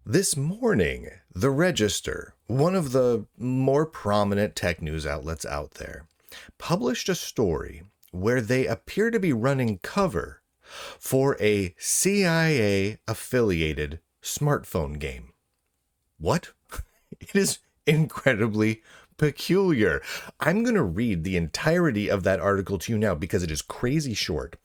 This morning, The Register, one of the more prominent tech news outlets out there, published a story where they appear to be running cover for a CIA affiliated smartphone game. What? It is incredibly peculiar. I'm going to read the entirety of that article to you now because it is crazy short.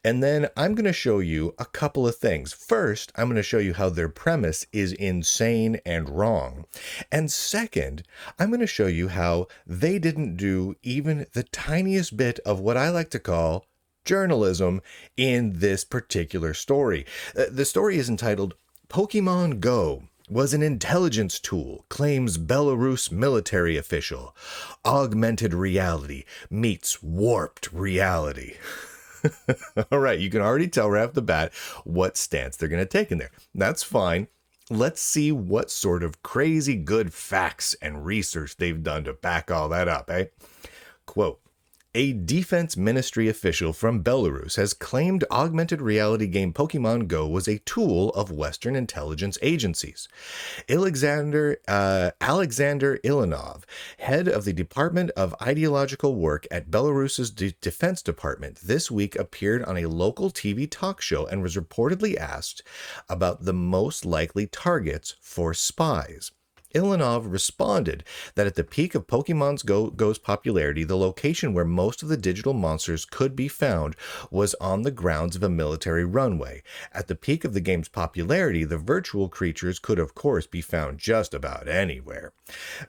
And then I'm going to show you a couple of things. First, I'm going to show you how their premise is insane and wrong. And second, I'm going to show you how they didn't do even the tiniest bit of what I like to call journalism in this particular story. The story is entitled Pokémon Go was an intelligence tool, claims Belarus military official. Augmented reality meets warped reality. All right, you can already tell right off the bat what stance they're going to take in there. That's fine. Let's see what sort of crazy good facts and research they've done to back all that up, eh? Quote, a defense ministry official from Belarus has claimed augmented reality game Pokémon Go was a tool of Western intelligence agencies. Alexander Ilinov, head of the Department of Ideological Work at Belarus's Defense Department, this week appeared on a local TV talk show and was reportedly asked about the most likely targets for spies. Ilinov responded that at the peak of Pokemon Go's popularity, the location where most of the digital monsters could be found was on the grounds of a military runway. At the peak of the game's popularity, the virtual creatures could of course be found just about anywhere.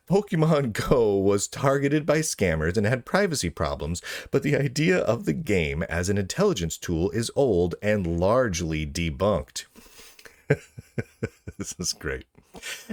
Pokemon Go was targeted by scammers and had privacy problems, but the idea of the game as an intelligence tool is old and largely debunked. This is great.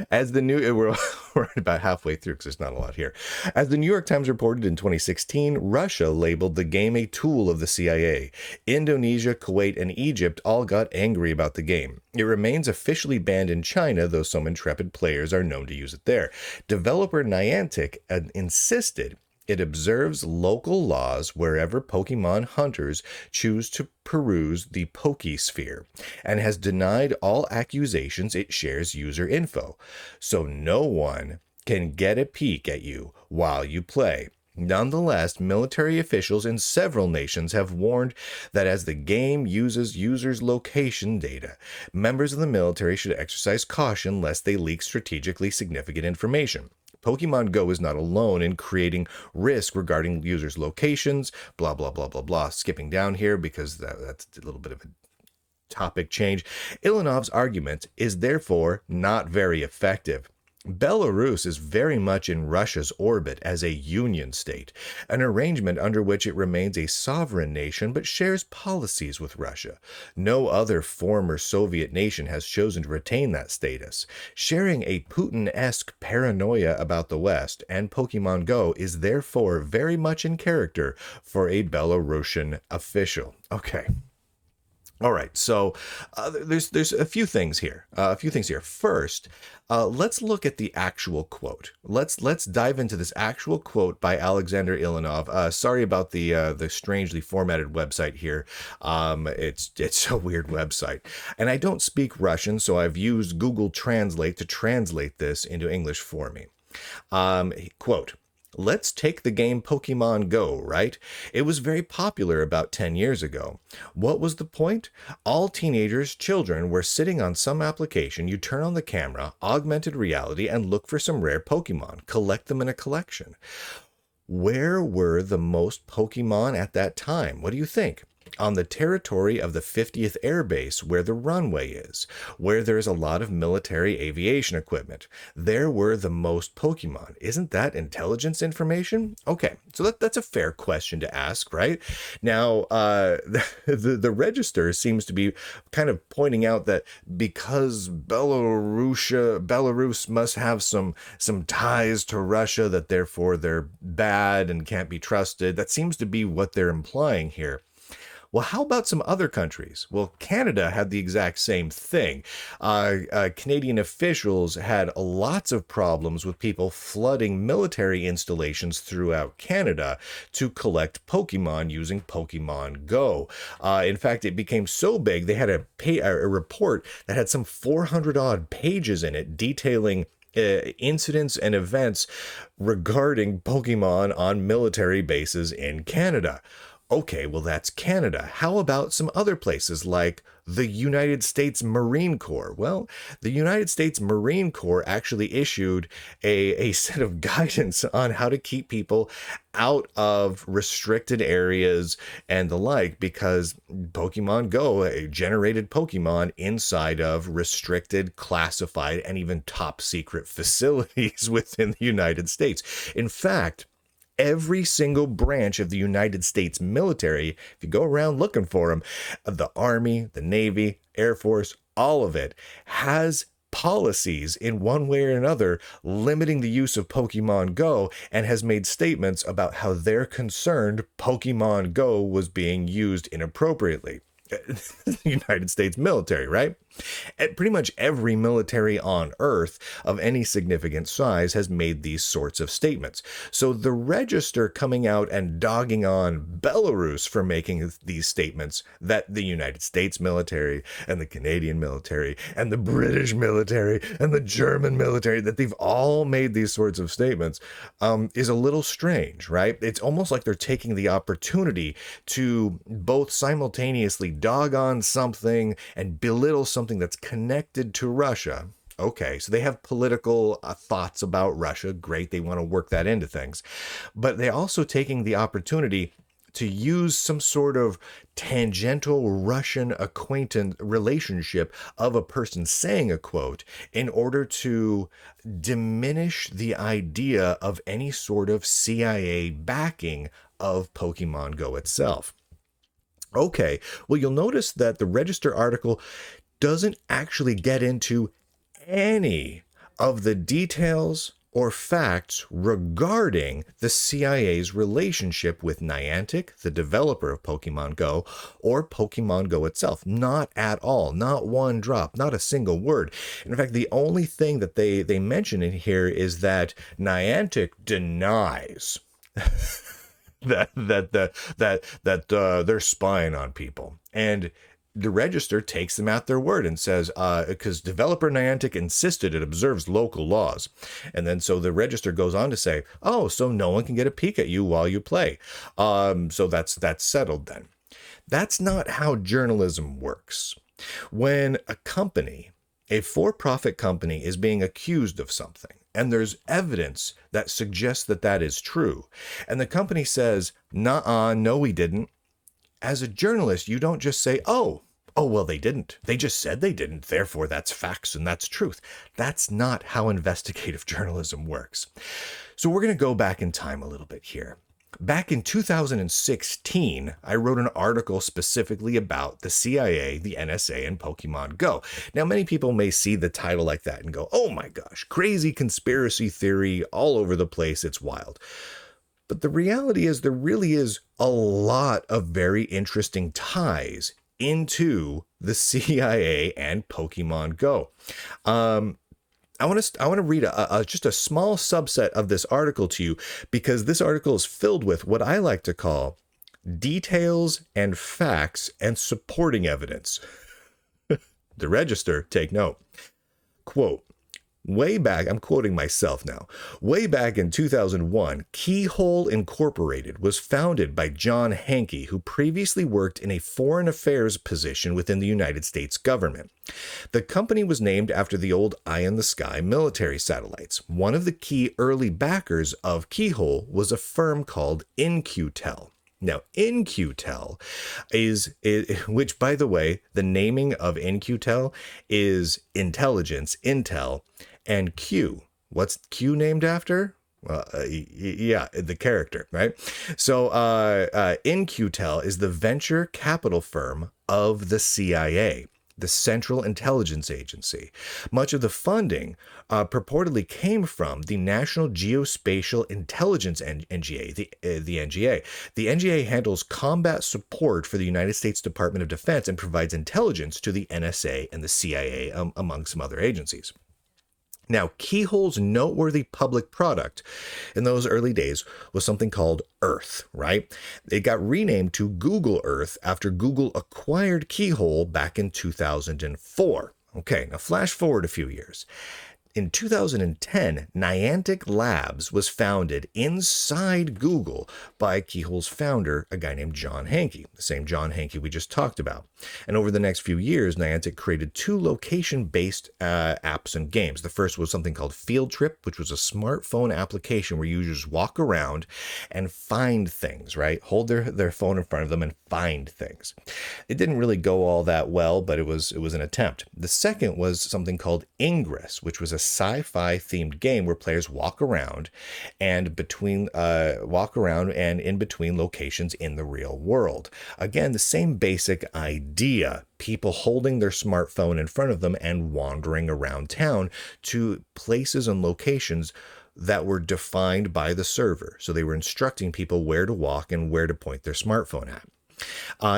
As the new, we're about halfway through because there's not a lot here. As the New York Times reported in 2016, Russia labeled the game a tool of the CIA. Indonesia, Kuwait, and Egypt all got angry about the game. It remains officially banned in China, though some intrepid players are known to use it there. Developer Niantic insisted it observes local laws wherever Pokemon hunters choose to peruse the Pokesphere, and has denied all accusations it shares user info, so no one can get a peek at you while you play. Nonetheless, military officials in several nations have warned that as the game uses users' location data, members of the military should exercise caution lest they leak strategically significant information. Pokemon Go is not alone in creating risk regarding users' locations, blah, blah, blah, blah, blah. Skipping down here because that's a little bit of a topic change. Ilinov's argument is therefore not very effective. Belarus is very much in Russia's orbit as a union state, an arrangement under which it remains a sovereign nation but shares policies with Russia. No other former Soviet nation has chosen to retain that status. Sharing a Putin-esque paranoia about the West and Pokemon Go is therefore very much in character for a Belarusian official. Okay. All right, so there's a few things here. First, let's look at the actual quote. Let's dive into this actual quote by Alexander Ilinov. Sorry about the strangely formatted website here. It's a weird website, and I don't speak Russian, so I've used Google Translate to translate this into English for me. Quote. Let's take the game Pokémon Go, right? It was very popular about 10 years ago. What was the point? All children were sitting on some application, you turn on the camera, augmented reality, and look for some rare Pokemon, collect them in a collection. Where were the most Pokemon at that time? What do you think? On the territory of the 50th Air Base, where the runway is, where there's a lot of military aviation equipment. There were the most Pokemon. Isn't that intelligence information? Okay, so that's a fair question to ask, right? Now, the Register seems to be kind of pointing out that because Belarus must have some ties to Russia, that therefore they're bad and can't be trusted. That seems to be what they're implying here. Well, how about some other countries? Well, Canada had the exact same thing. Canadian officials had lots of problems with people flooding military installations throughout Canada to collect Pokemon using Pokemon Go. In fact, it became so big, they had a report that had some 400 odd pages in it detailing incidents and events regarding Pokemon on military bases in Canada. Okay, well, that's Canada. How about some other places like the United States Marine Corps? Well, the United States Marine Corps actually issued a set of guidance on how to keep people out of restricted areas and the like, because Pokemon Go generated Pokemon inside of restricted, classified, and even top secret facilities within the United States. In fact, every single branch of the United States military, if you go around looking for them, the Army, the Navy, Air Force, all of it has policies in one way or another limiting the use of Pokemon Go, and has made statements about how they're concerned Pokemon Go was being used inappropriately. The United States military, right? And pretty much every military on Earth of any significant size has made these sorts of statements. So the Register coming out and dogging on Belarus for making these statements that the United States military and the Canadian military and the British military and the German military, that they've all made these sorts of statements, is a little strange, right? It's almost like they're taking the opportunity to both simultaneously dog on something and belittle something that's connected to Russia. Okay, so they have political thoughts about Russia. Great, they want to work that into things. But they're also taking the opportunity to use some sort of tangential Russian acquaintance relationship of a person saying a quote in order to diminish the idea of any sort of CIA backing of Pokemon Go itself. Okay, well, you'll notice that the Register article doesn't actually get into any of the details or facts regarding the CIA's relationship with Niantic, the developer of Pokemon Go, or Pokemon Go itself. Not at all. Not one drop. Not a single word. In fact, the only thing that they mention in here is that Niantic denies that they're spying on people. And the Register takes them at their word and says, because developer Niantic insisted it observes local laws. And then so the Register goes on to say, oh, so no one can get a peek at you while you play. So that's settled then. That's not how journalism works. When a company, a for-profit company, is being accused of something, and there's evidence that suggests that that is true, and the company says, nuh-uh, no, we didn't. As a journalist, you don't just say, oh, well, they didn't. They just said they didn't. Therefore, that's facts and that's truth. That's not how investigative journalism works. So we're going to go back in time a little bit here. Back in 2016, I wrote an article specifically about the CIA, the NSA, and Pokemon Go. Now, many people may see the title like that and go, oh my gosh, crazy conspiracy theory all over the place. It's wild. But the reality is there really is a lot of very interesting ties into the CIA and Pokemon Go. I want to read just a small subset of this article to you, because this article is filled with what I like to call details and facts and supporting evidence. The Register, take note. Quote, way back, I'm quoting myself now, way back in 2001, Keyhole Incorporated was founded by John Hankey, who previously worked in a foreign affairs position within the United States government. The company was named after the old eye-in-the-sky military satellites. One of the key early backers of Keyhole was a firm called In-Q-Tel. Now, In-Q-Tel is, which, by the way, the naming of In-Q-Tel is intelligence, intel, and Q. What's Q named after? Yeah, the character, right? So In-Q-Tel is the venture capital firm of the CIA. the Central Intelligence Agency. Much of the funding purportedly came from the National Geospatial Intelligence NGA, the NGA. The NGA handles combat support for the United States Department of Defense and provides intelligence to the NSA and the CIA, among some other agencies. Now, Keyhole's noteworthy public product in those early days was something called Earth, right? It got renamed to Google Earth after Google acquired Keyhole back in 2004. Okay, now flash forward a few years. In 2010, Niantic Labs was founded inside Google by Keyhole's founder, a guy named John Hanke, the same John Hanke we just talked about. And over the next few years, Niantic created 2 location-based apps and games. The first was something called Field Trip, which was a smartphone application where users walk around and find things, right? Hold their phone in front of them and find things. It didn't really go all that well, but it was an attempt. The second was something called Ingress, which was a sci-fi themed game where players walk around and in between locations in the real world. Again, the same basic idea. People holding their smartphone in front of them and wandering around town to places and locations that were defined by the server. So they were instructing people where to walk and where to point their smartphone at.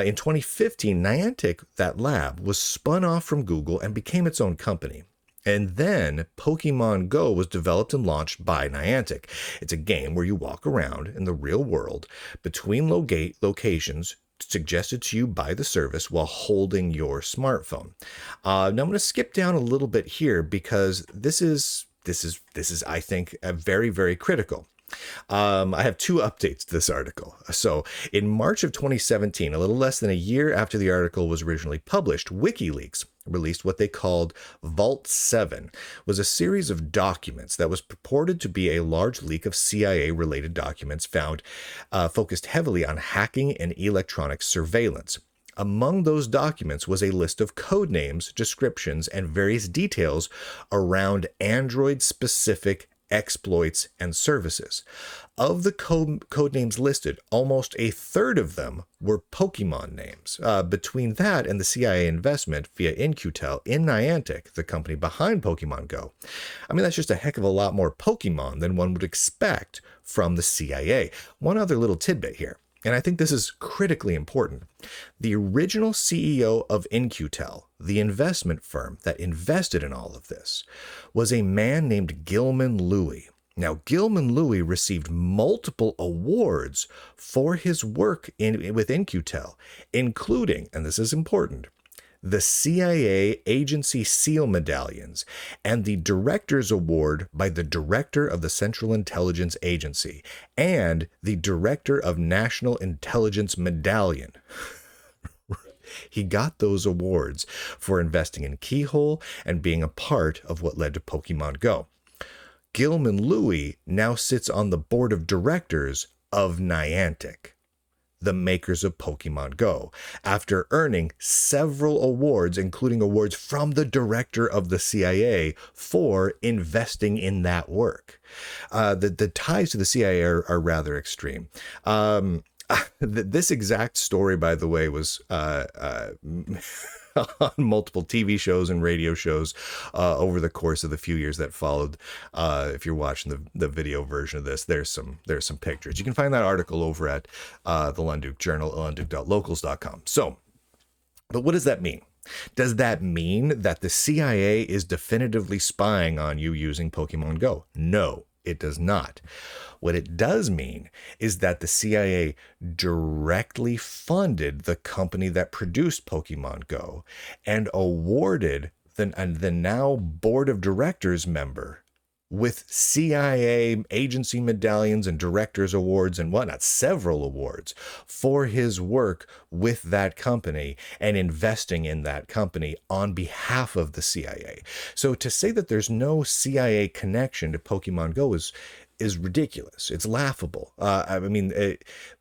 In 2015, Niantic, that lab, was spun off from Google and became its own company. And then Pokémon Go was developed and launched by Niantic. It's a game where you walk around in the real world between locations suggested to you by the service while holding your smartphone. Now I'm going to skip down a little bit here because this is I think very, very critical. I have 2 updates to this article. So in March of 2017, a little less than a year after the article was originally published, WikiLeaks released what they called Vault 7, was a series of documents that was purported to be a large leak of CIA-related documents found focused heavily on hacking and electronic surveillance. Among those documents was a list of code names, descriptions, and various details around Android-specific exploits and services. Of the code names listed, almost a third of them were Pokemon names. Between that and the CIA investment via In-Q-Tel in Niantic, the company behind Pokemon Go, I mean, that's just a heck of a lot more Pokemon than one would expect from the CIA. One other little tidbit here, and I think this is critically important. The original CEO of In-Q-Tel, the investment firm that invested in all of this, was a man named Gilman Louie. Now, Gilman Louie received multiple awards for his work with In-Q-Tel, including, and this is important, the CIA Agency SEAL Medallions, and the Director's Award by the Director of the Central Intelligence Agency, and the Director of National Intelligence Medallion. He got those awards for investing in Keyhole and being a part of what led to Pokemon Go. Gilman Louie now sits on the board of directors of Niantic, the makers of Pokemon Go, after earning several awards, including awards from the director of the CIA for investing in that work. The ties to the CIA are rather extreme. This exact story, by the way, was on multiple TV shows and radio shows over the course of the few years that followed. If you're watching the video version of this, there's some pictures. You can find that article over at the Lunduke Journal, lunduke.locals.com. So, but what does that mean? Does that mean that the CIA is definitively spying on you using Pokemon Go? No, it does not. What it does mean is that the CIA directly funded the company that produced Pokemon Go and awarded the now board of directors member with CIA agency medallions and directors awards and whatnot, several awards for his work with that company and investing in that company on behalf of the CIA. So to say that there's no CIA connection to Pokemon Go is ridiculous. It's laughable. The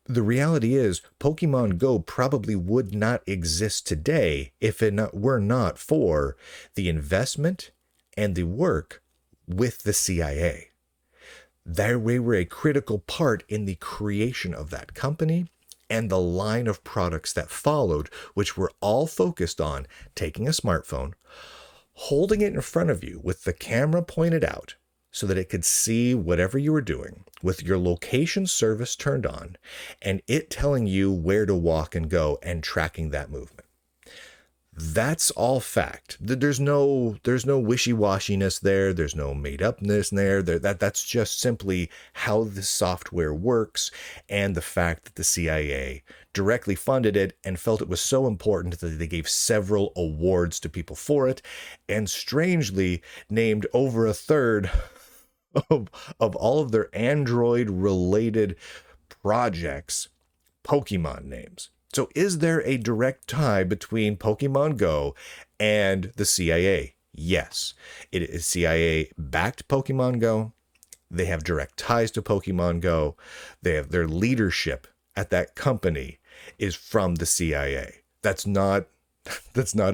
reality is Pokemon Go probably would not exist today if it were not for the investment and the work with the CIA. They were a critical part in the creation of that company and the line of products that followed, which were all focused on taking a smartphone, holding it in front of you with the camera pointed out so that it could see whatever you were doing, with your location service turned on, and it telling you where to walk and go and tracking that movement. That's all fact. There's no wishy-washiness there. There's no made-upness there. That's just simply how the software works, and the fact that the CIA directly funded it and felt it was so important that they gave several awards to people for it, and strangely named over a third of all of their Android-related projects Pokemon names. So is there a direct tie between Pokemon Go and the CIA? Yes. It is CIA-backed Pokemon Go. They have direct ties to Pokemon Go. They have their leadership at that company is from the CIA. That's not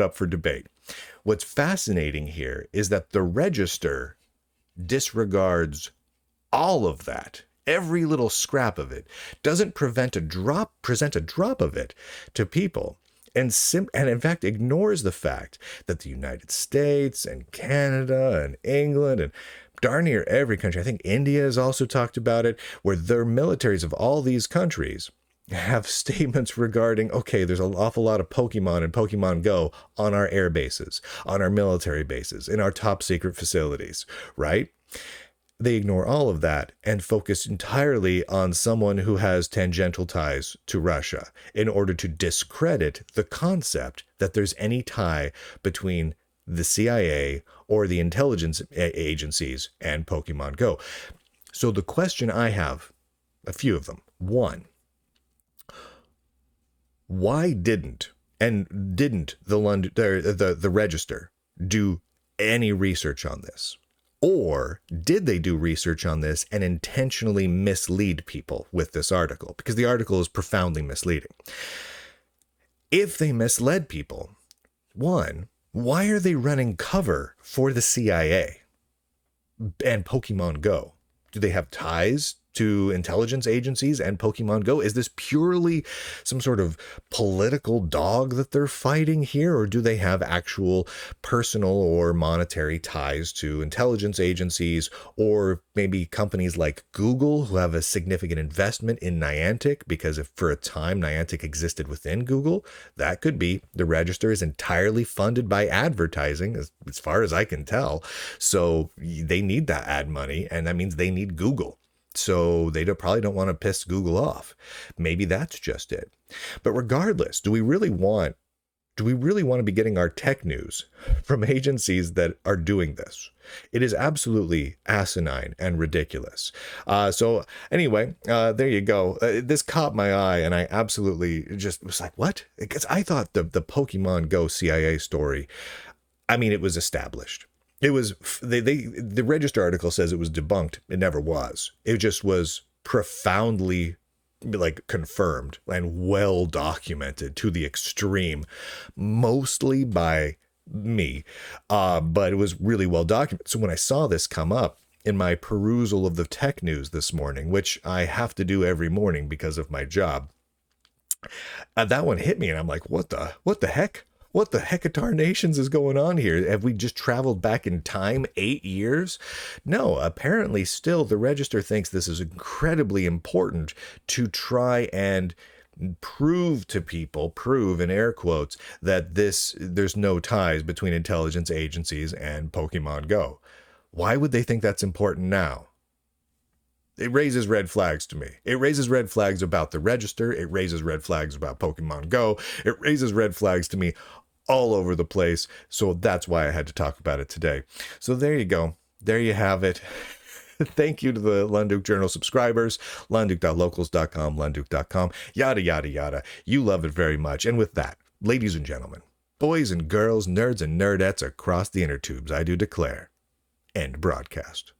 up for debate. What's fascinating here is that the register disregards all of that. Every little scrap of it doesn't present a drop of it to people, and in fact ignores the fact that the United States and Canada and England and darn near every country, I think India has also talked about it, where their militaries of all these countries have statements regarding, okay, there's an awful lot of Pokemon and Pokemon Go on our air bases, on our military bases, in our top secret facilities, right? They ignore all of that and focus entirely on someone who has tangential ties to Russia in order to discredit the concept that there's any tie between the CIA or the intelligence agencies and Pokemon Go. So the question I have, a few of them. One, why didn't the register do any research on this? Or did they do research on this and intentionally mislead people with this article? Because the article is profoundly misleading. If they misled people, one, why are they running cover for the CIA and Pokemon Go? Do they have ties to intelligence agencies and Pokemon Go? Is this purely some sort of political dog that they're fighting here? Or do they have actual personal or monetary ties to intelligence agencies, or maybe companies like Google who have a significant investment in Niantic? Because if for a time Niantic existed within Google, that could be. The register is entirely funded by advertising, as far as I can tell. So they need that ad money, and that means they need Google. So they probably don't want to piss Google off. Maybe that's just it. But regardless, do we really want to be getting our tech news from agencies that are doing this? It is absolutely asinine and ridiculous. So anyway, there you go. This caught my eye, and I absolutely just was like, what? Because I thought the Pokemon Go CIA story, I mean, it was established. It was, the Register article says it was debunked. It never was. It just was profoundly confirmed and well documented to the extreme, mostly by me. But it was really well documented. So when I saw this come up in my perusal of the tech news this morning, which I have to do every morning because of my job, that one hit me, and I'm like, what the heck? What the hecatarnations is going on here? Have we just traveled back in time 8 years? No, apparently still the Register thinks this is incredibly important to try and prove to people, prove in air quotes, that there's no ties between intelligence agencies and Pokemon Go. Why would they think that's important now? It raises red flags to me. It raises red flags about the Register. It raises red flags about Pokemon Go. It raises red flags to me all over the place. So that's why I had to talk about it today. So there you go. There you have it. Thank you to the Lunduke Journal subscribers. Lunduke.locals.com, Lunduke.com, yada, yada, yada. You love it very much. And with that, ladies and gentlemen, boys and girls, nerds and nerdettes across the inner tubes, I do declare, end broadcast.